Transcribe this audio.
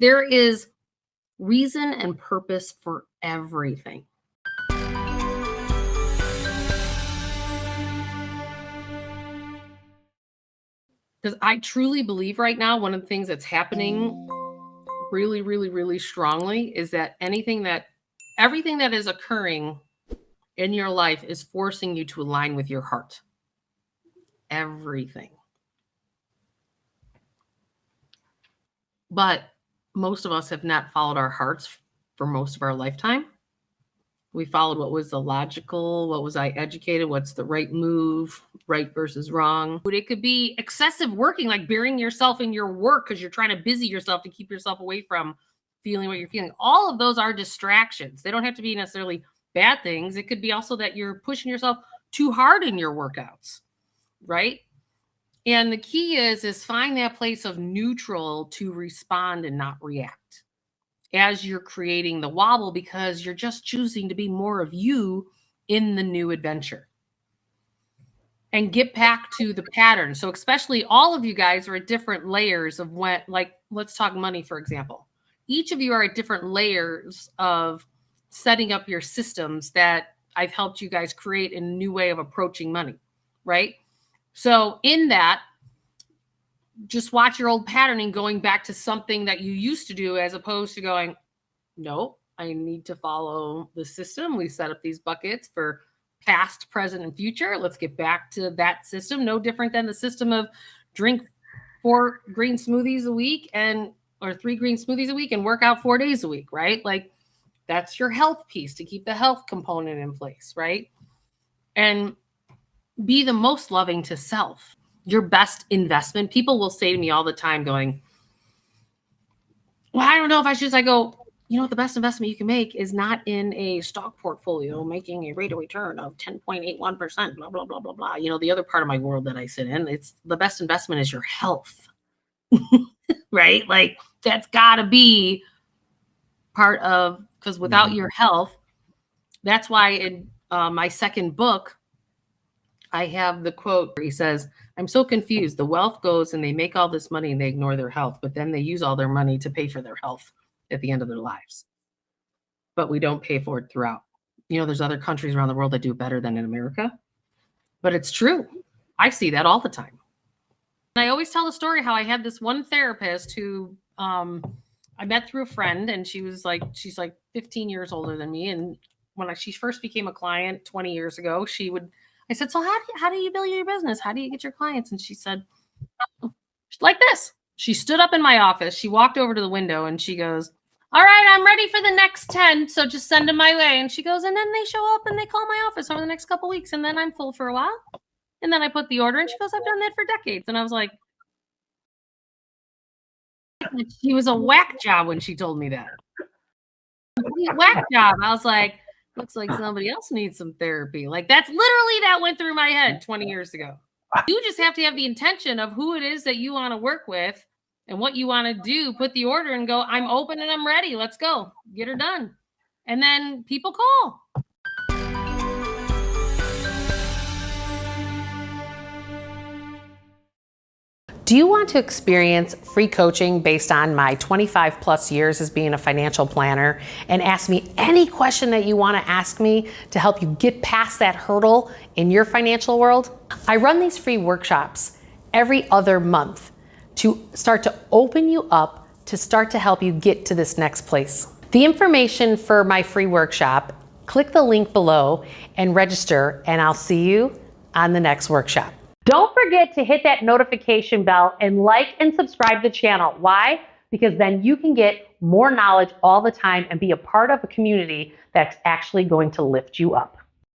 There is reason and purpose for everything. Because I truly believe right now, one of the things that's happening really, really, really strongly is that everything that is occurring in your life is forcing you to align with your heart. Everything. But most of us have not followed our hearts for most of our lifetime. We followed what was the logical, what was I educated, what's the right move, right versus wrong. But it could be excessive working, like burying yourself in your work because you're trying to busy yourself to keep yourself away from feeling what you're feeling. All of those are distractions. They don't have to be necessarily bad things. It could be also that you're pushing yourself too hard in your workouts, right? And the key is find that place of neutral to respond and not react as you're creating the wobble, because you're just choosing to be more of you in the new adventure. And get back to the pattern. So especially all of you guys are at different layers of when, like, let's talk money, for example. Each of you are at different layers of setting up your systems that I've helped you guys create a new way of approaching money, right? So in that, just watch your old patterning going back to something that you used to do, as opposed to going, no, I need to follow the system. We set up these buckets for past, present, and future. Let's get back to that system. No different than the system of drink 4 green smoothies a week or 3 green smoothies a week and work out 4 days a week, right? Like, that's your health piece to keep the health component in place, right? And be the most loving to self. Your best investment. People will say to me all the time going, well, I don't know if I should. I go, you know what, the best investment you can make is not in a stock portfolio making a rate of return of 10.81%, blah, blah, blah, blah, blah. You know, the other part of my world that I sit in, it's the best investment is your health, right? Like, that's gotta be part of, because without your health, that's why in my second book, I have the quote where he says, I'm so confused. The wealth goes and they make all this money and they ignore their health, but then they use all their money to pay for their health at the end of their lives. But we don't pay for it throughout. You know, there's other countries around the world that do better than in America, but it's true. I see that all the time. And I always tell the story how I had this one therapist who I met through a friend, and she's like 15 years older than me. And when she first became a client 20 years ago, I said, so how do you build your business? How do you get your clients? And she said, like this. She stood up in my office. She walked over to the window and she goes, all right, I'm ready for the next 10. So just send them my way. And she goes, and then they show up and they call my office over the next couple of weeks. And then I'm full for a while. And then I put the order, and she goes, I've done that for decades. And I was like, she was a whack job when she told me that. Whack job. I was like, looks like somebody else needs some therapy. Like, that's literally that went through my head 20 years ago. You just have to have the intention of who it is that you want to work with and what you want to do. Put the order and go, I'm open and I'm ready. Let's go. Get her done. And then people call. Do you want to experience free coaching based on my 25 plus years as being a financial planner, and ask me any question that you want to ask me to help you get past that hurdle in your financial world? I run these free workshops every other month to start to open you up, to start to help you get to this next place. The information for my free workshop, click the link below and register, and I'll see you on the next workshop. Don't forget to hit that notification bell and like and subscribe to the channel. Why? Because then you can get more knowledge all the time and be a part of a community that's actually going to lift you up.